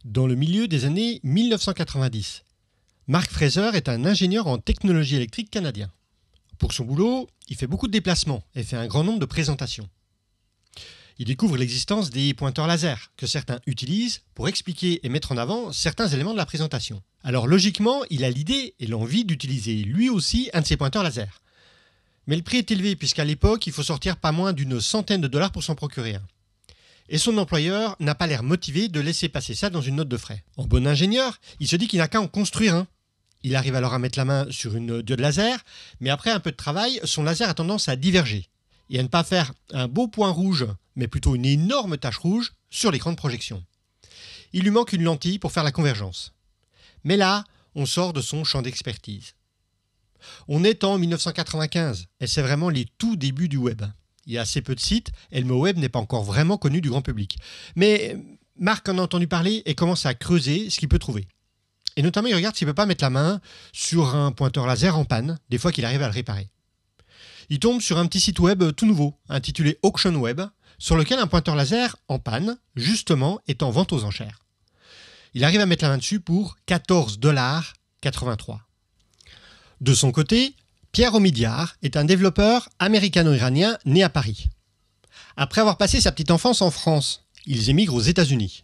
Dans le milieu des années 1990, Mark Fraser est un ingénieur en technologie électrique canadien. Pour son boulot, il fait beaucoup de déplacements et fait un grand nombre de présentations. Il découvre l'existence des pointeurs laser que certains utilisent pour expliquer et mettre en avant certains éléments de la présentation. Alors logiquement, il a l'idée et l'envie d'utiliser lui aussi un de ces pointeurs laser. Mais le prix est élevé puisqu'à l'époque, il faut sortir pas moins d'une centaine de dollars pour s'en procurer un. Et son employeur n'a pas l'air motivé de laisser passer ça dans une note de frais. En bon ingénieur, il se dit qu'il n'a qu'à en construire un. Il arrive alors à mettre la main sur une diode laser, mais après un peu de travail, son laser a tendance à diverger et à ne pas faire un beau point rouge, mais plutôt une énorme tache rouge sur l'écran de projection. Il lui manque une lentille pour faire la convergence. Mais là, on sort de son champ d'expertise. On est en 1995 et c'est vraiment les tout débuts du web. Il y a assez peu de sites et le mot web n'est pas encore vraiment connu du grand public. Mais Mark en a entendu parler et commence à creuser ce qu'il peut trouver. Et notamment, il regarde s'il ne peut pas mettre la main sur un pointeur laser en panne, des fois qu'il arrive à le réparer. Il tombe sur un petit site web tout nouveau, intitulé Auction Web, sur lequel un pointeur laser en panne, justement, est en vente aux enchères. Il arrive à mettre la main dessus pour 14,83 $. De son côté, Pierre Omidyar est un développeur américano-iranien né à Paris. Après avoir passé sa petite enfance en France, il émigre aux États-Unis.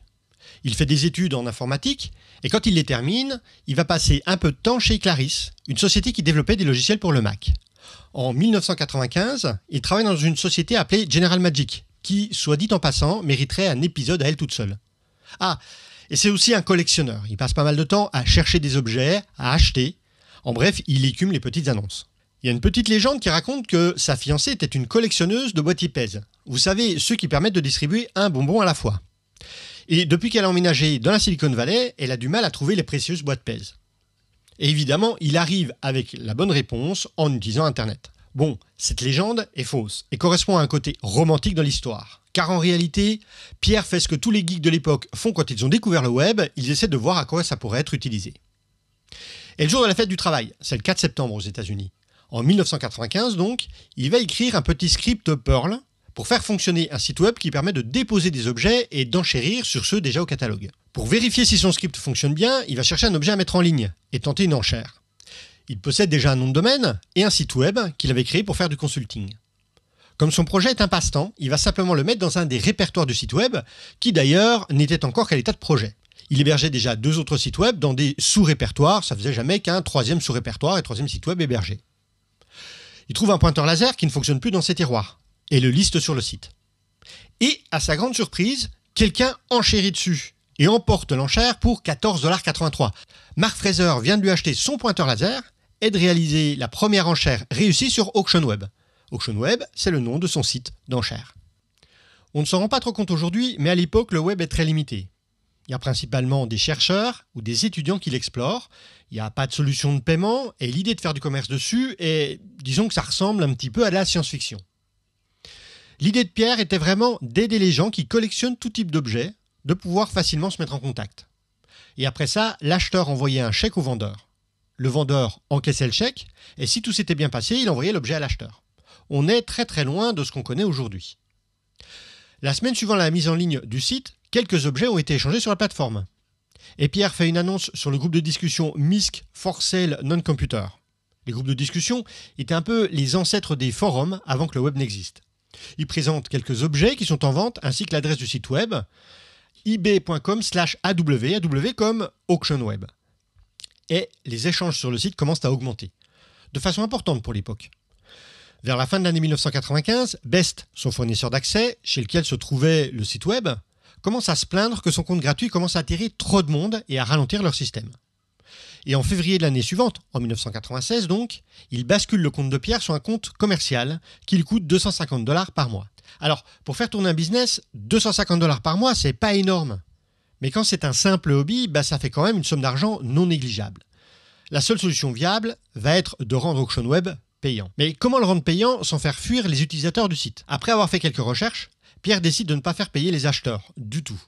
Il fait des études en informatique et quand il les termine, il va passer un peu de temps chez Claris, une société qui développait des logiciels pour le Mac. En 1995, il travaille dans une société appelée General Magic, qui, soit dit en passant, mériterait un épisode à elle toute seule. Ah, et c'est aussi un collectionneur. Il passe pas mal de temps à chercher des objets, à acheter. En bref, il écume les petites annonces. Il y a une petite légende qui raconte que sa fiancée était une collectionneuse de boîtiers Pez. Vous savez, ceux qui permettent de distribuer un bonbon à la fois. Et depuis qu'elle a emménagé dans la Silicon Valley, elle a du mal à trouver les précieuses boîtes Pez. Et évidemment, il arrive avec la bonne réponse en utilisant Internet. Bon, cette légende est fausse et correspond à un côté romantique dans l'histoire. Car en réalité, Pierre fait ce que tous les geeks de l'époque font quand ils ont découvert le web, ils essaient de voir à quoi ça pourrait être utilisé. Et le jour de la fête du travail, c'est le 4 septembre aux États-Unis. En 1995 donc, il va écrire un petit script Perl pour faire fonctionner un site web qui permet de déposer des objets et d'enchérir sur ceux déjà au catalogue. Pour vérifier si son script fonctionne bien, il va chercher un objet à mettre en ligne et tenter une enchère. Il possède déjà un nom de domaine et un site web qu'il avait créé pour faire du consulting. Comme son projet est un passe-temps, il va simplement le mettre dans un des répertoires du site web, qui d'ailleurs n'était encore qu'à l'état de projet. Il hébergeait déjà 2 autres sites web dans des sous-répertoires, ça faisait jamais qu'un 3e sous-répertoire et 3e site web hébergé. Il trouve un pointeur laser qui ne fonctionne plus dans ses tiroirs, et le liste sur le site. Et, à sa grande surprise, quelqu'un enchérit dessus, et emporte l'enchère pour 14,83 $. Mark Fraser vient de lui acheter son pointeur laser, et de réaliser la première enchère réussie sur Auction Web. Auction Web, c'est le nom de son site d'enchères. On ne s'en rend pas trop compte aujourd'hui, mais à l'époque, le web est très limité. Il y a principalement des chercheurs ou des étudiants qui l'explorent. Il n'y a pas de solution de paiement et l'idée de faire du commerce dessus est, disons que ça ressemble un petit peu à la science-fiction. L'idée de Pierre était vraiment d'aider les gens qui collectionnent tout type d'objets, de pouvoir facilement se mettre en contact. Et après ça, l'acheteur envoyait un chèque au vendeur. Le vendeur encaissait le chèque et si tout s'était bien passé, il envoyait l'objet à l'acheteur. On est très très loin de ce qu'on connaît aujourd'hui. La semaine suivant la mise en ligne du site, quelques objets ont été échangés sur la plateforme. Et Pierre fait une annonce sur le groupe de discussion MISC for Sale Non-Computer. Les groupes de discussion étaient un peu les ancêtres des forums avant que le web n'existe. Il présente quelques objets qui sont en vente ainsi que l'adresse du site web ebay.com/aw comme Auction Web. Et les échanges sur le site commencent à augmenter, de façon importante pour l'époque. Vers la fin de l'année 1995, Best, son fournisseur d'accès, chez lequel se trouvait le site web, commence à se plaindre que son compte gratuit commence à attirer trop de monde et à ralentir leur système. Et en février de l'année suivante, en 1996 donc, il bascule le compte de Pierre sur un compte commercial qui lui coûte 250 $ par mois. Alors, pour faire tourner un business, 250 $ par mois, c'est pas énorme. Mais quand c'est un simple hobby, ça fait quand même une somme d'argent non négligeable. La seule solution viable va être de rendre Auction Web payant. Mais comment le rendre payant sans faire fuir les utilisateurs du site ? Après avoir fait quelques recherches, Pierre décide de ne pas faire payer les acheteurs, du tout.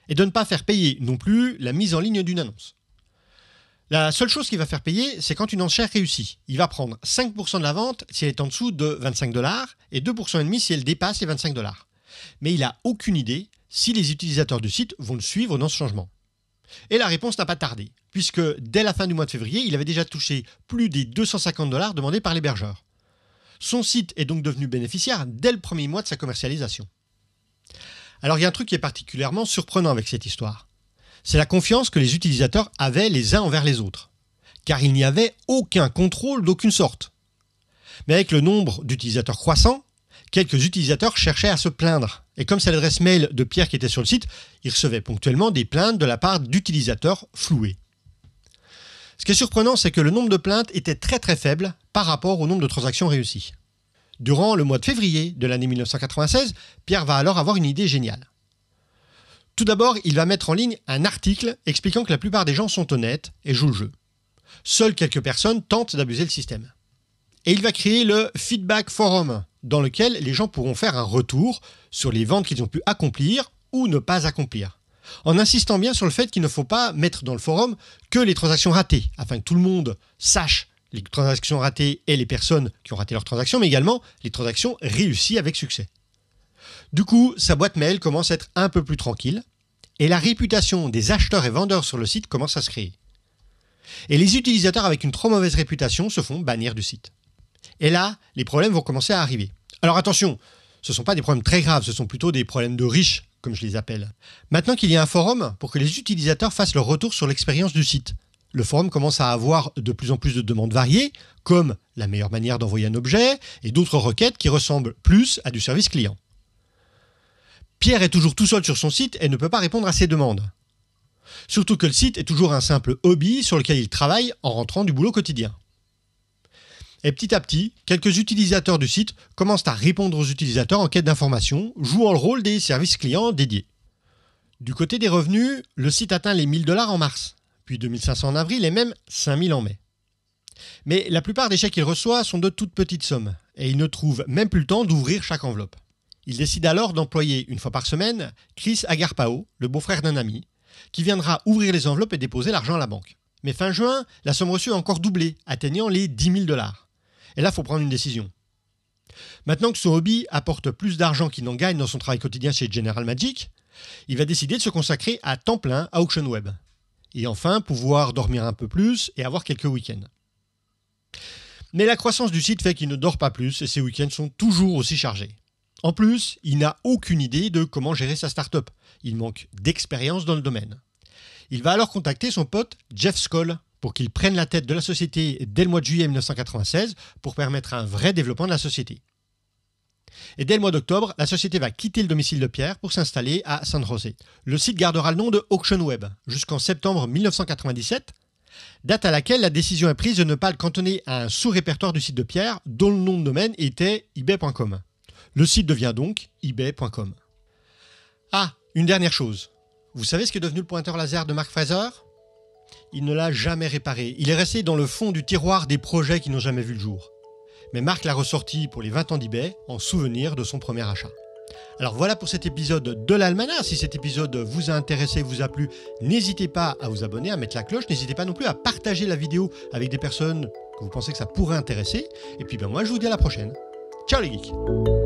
Et de ne pas faire payer non plus la mise en ligne d'une annonce. La seule chose qu'il va faire payer, c'est quand une enchère réussit. Il va prendre 5% de la vente si elle est en dessous de 25 $ et 2,5% si elle dépasse les 25 $. Mais il n'a aucune idée si les utilisateurs du site vont le suivre dans ce changement. Et la réponse n'a pas tardé, puisque dès la fin du mois de février, il avait déjà touché plus des 250 $ demandés par l'hébergeur. Son site est donc devenu bénéficiaire dès le premier mois de sa commercialisation. Alors il y a un truc qui est particulièrement surprenant avec cette histoire. C'est la confiance que les utilisateurs avaient les uns envers les autres. Car il n'y avait aucun contrôle d'aucune sorte. Mais avec le nombre d'utilisateurs croissant, quelques utilisateurs cherchaient à se plaindre. Et comme c'est l'adresse mail de Pierre qui était sur le site, il recevait ponctuellement des plaintes de la part d'utilisateurs floués. Ce qui est surprenant, c'est que le nombre de plaintes était très très faible par rapport au nombre de transactions réussies. Durant le mois de février de l'année 1996, Pierre va alors avoir une idée géniale. Tout d'abord, il va mettre en ligne un article expliquant que la plupart des gens sont honnêtes et jouent le jeu. Seules quelques personnes tentent d'abuser le système. Et il va créer le Feedback Forum, dans lequel les gens pourront faire un retour sur les ventes qu'ils ont pu accomplir ou ne pas accomplir. En insistant bien sur le fait qu'il ne faut pas mettre dans le forum que les transactions ratées, afin que tout le monde sache les transactions ratées et les personnes qui ont raté leurs transactions, mais également les transactions réussies avec succès. Du coup, sa boîte mail commence à être un peu plus tranquille, et la réputation des acheteurs et vendeurs sur le site commence à se créer. Et les utilisateurs avec une trop mauvaise réputation se font bannir du site. Et là, les problèmes vont commencer à arriver. Alors attention, ce ne sont pas des problèmes très graves, ce sont plutôt des problèmes de riches, comme je les appelle. Maintenant qu'il y a un forum pour que les utilisateurs fassent leur retour sur l'expérience du site, le forum commence à avoir de plus en plus de demandes variées, comme la meilleure manière d'envoyer un objet et d'autres requêtes qui ressemblent plus à du service client. Pierre est toujours tout seul sur son site et ne peut pas répondre à ces demandes. Surtout que le site est toujours un simple hobby sur lequel il travaille en rentrant du boulot quotidien. Et petit à petit, quelques utilisateurs du site commencent à répondre aux utilisateurs en quête d'informations, jouant le rôle des services clients dédiés. Du côté des revenus, le site atteint les 1 000 $ en mars, puis 2 500 en avril et même 5 000 en mai. Mais la plupart des chèques qu'il reçoit sont de toutes petites sommes, et il ne trouve même plus le temps d'ouvrir chaque enveloppe. Il décide alors d'employer une fois par semaine Chris Agarpao, le beau-frère d'un ami, qui viendra ouvrir les enveloppes et déposer l'argent à la banque. Mais fin juin, la somme reçue a encore doublé, atteignant les 10 000 $. Et là, il faut prendre une décision. Maintenant que son hobby apporte plus d'argent qu'il n'en gagne dans son travail quotidien chez General Magic, il va décider de se consacrer à temps plein à Auction Web. Et enfin, pouvoir dormir un peu plus et avoir quelques week-ends. Mais la croissance du site fait qu'il ne dort pas plus et ses week-ends sont toujours aussi chargés. En plus, il n'a aucune idée de comment gérer sa start-up. Il manque d'expérience dans le domaine. Il va alors contacter son pote Jeff Skoll pour qu'il prenne la tête de la société dès le mois de juillet 1996 pour permettre un vrai développement de la société. Et dès le mois d'octobre, la société va quitter le domicile de Pierre pour s'installer à San José. Le site gardera le nom de Auction Web jusqu'en septembre 1997, date à laquelle la décision est prise de ne pas le cantonner à un sous-répertoire du site de Pierre dont le nom de domaine était ebay.com. Le site devient donc ebay.com. Ah, une dernière chose. Vous savez ce qu'est devenu le pointeur laser de Mark Fraser ? Il ne l'a jamais réparé. Il est resté dans le fond du tiroir des projets qui n'ont jamais vu le jour. Mais Mark l'a ressorti pour les 20 ans d'eBay en souvenir de son premier achat. Alors voilà pour cet épisode de l'Almanach. Si cet épisode vous a intéressé, vous a plu, n'hésitez pas à vous abonner, à mettre la cloche. N'hésitez pas non plus à partager la vidéo avec des personnes que vous pensez que ça pourrait intéresser. Et puis moi je vous dis à la prochaine. Ciao les geeks!